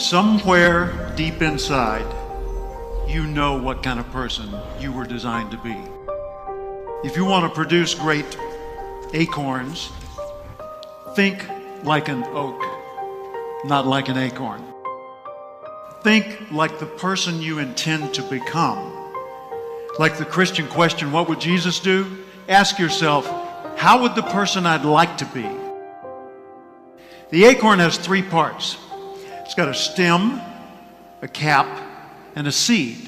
Somewhere deep inside, you know what kind of person you were designed to be. If you want to produce great acorns, think like an oak, not like an acorn. Think like the person you intend to become. Like the Christian question, what would Jesus do? Ask yourself, how would the person I'd like to be? The acorn has three parts. It's got a stem, a cap, and a seed.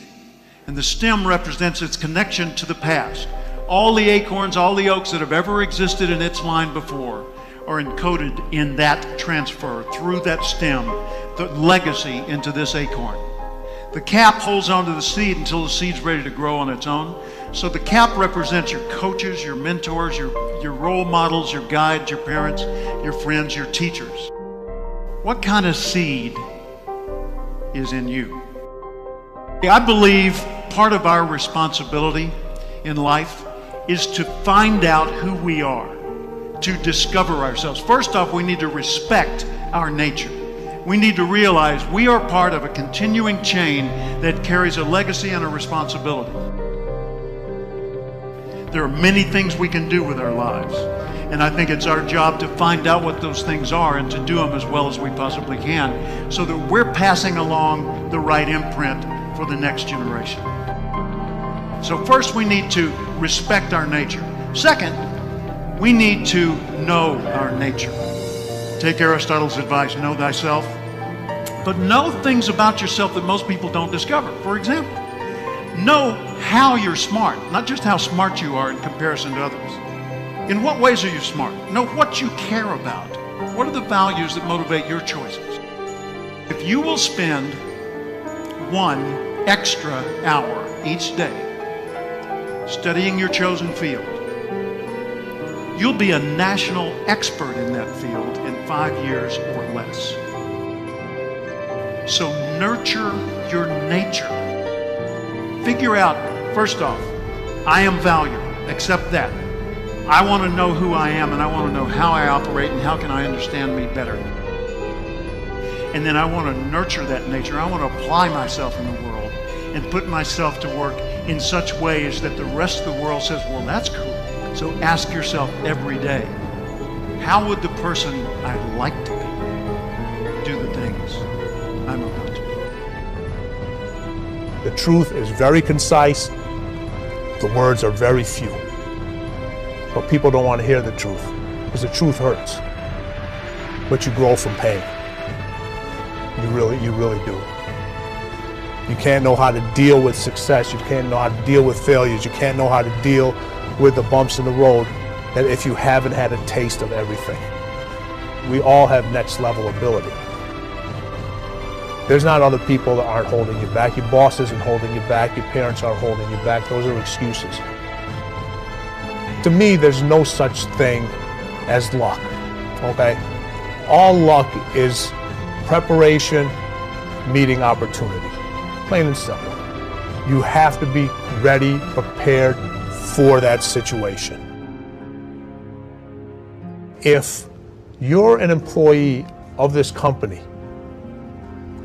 And the stem represents its connection to the past. All the acorns, all the oaks that have ever existed in its line before are encoded in that transfer through that stem, the legacy into this acorn. The cap holds onto the seed until the seed's ready to grow on its own. So the cap represents your coaches, your mentors, your role models, your guides, your parents, your friends, your teachers. What kind of seed is in you? I believe part of our responsibility in life is to find out who we are, to discover ourselves. First off, we need to respect our nature. We need to realize we are part of a continuing chain that carries a legacy and a responsibility. There are many things we can do with our lives, and I think it's our job to find out what those things are and to do them as well as we possibly can so that we're passing along the right imprint for the next generation. So first, we need to respect our nature. Second, we need to know our nature. Take Aristotle's advice, know thyself, but know things about yourself that most people don't discover. For example, know how you're smart, not just how smart you are in comparison to others. In what ways are you smart? Know what you care about. What are the values that motivate your choices? If you will spend 1 extra hour each day studying your chosen field, you'll be a national expert in that field in 5 years or less. So nurture your nature. Figure out, first off, I am valuable. Accept that. I want to know who I am, and I want to know how I operate and how can I understand me better. And then I want to nurture that nature. I want to apply myself in the world and put myself to work in such ways that the rest of the world says, well, that's cool. So ask yourself every day, how would the person I'd like to be do the things I'm about to be? The truth is very concise. The words are very few. But people don't want to hear the truth because the truth hurts. But you grow from pain. You really do. You can't know how to deal with success. You can't know how to deal with failures. You can't know how to deal with the bumps in the road that if you haven't had a taste of everything. We all have next level ability. There's not other people that aren't holding you back. Your boss isn't holding you back. Your parents aren't holding you back. Those are excuses. To me, there's no such thing as luck, okay? All luck is preparation meeting opportunity, plain and simple. You have to be ready, prepared for that situation. If you're an employee of this company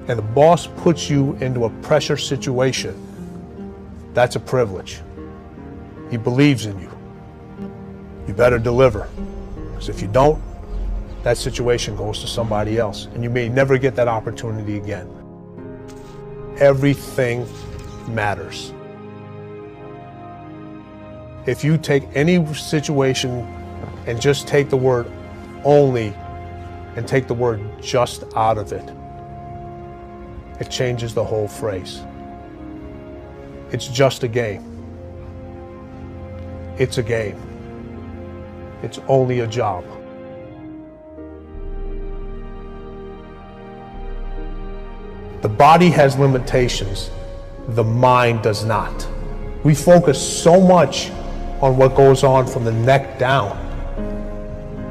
and the boss puts you into a pressure situation, that's a privilege. He believes in you. You better deliver, because if you don't, that situation goes to somebody else, and you may never get that opportunity again. Everything matters. If you take any situation and just take the word only and take the word just out of it, it changes the whole phrase. It's just a game. It's a game. It's only a job. The body has limitations, the mind does not. We focus so much on what goes on from the neck down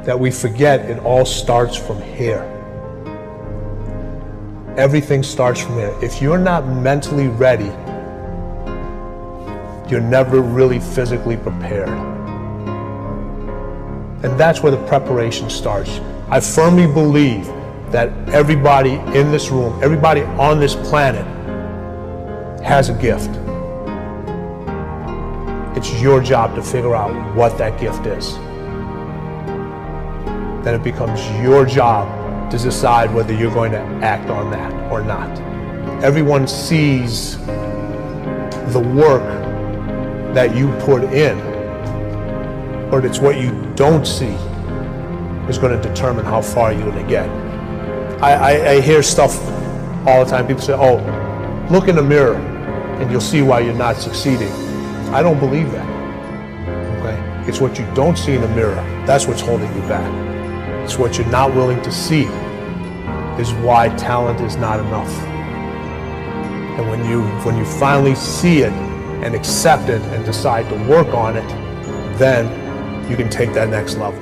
that we forget it all starts from here. Everything starts from here. If you're not mentally ready, you're never really physically prepared. And that's where the preparation starts. I firmly believe that everybody in this room, everybody on this planet has a gift. It's your job to figure out what that gift is. Then it becomes your job to decide whether you're going to act on that or not. Everyone sees the work that you put in, but it's what you don't see is going to determine how far you're going to get. I hear stuff all the time. People say, oh, look in the mirror and you'll see why you're not succeeding. I don't believe that. Okay? It's what you don't see in the mirror. That's what's holding you back. It's what you're not willing to see is why talent is not enough. And when you finally see it and accept it and decide to work on it, then you can take that next level.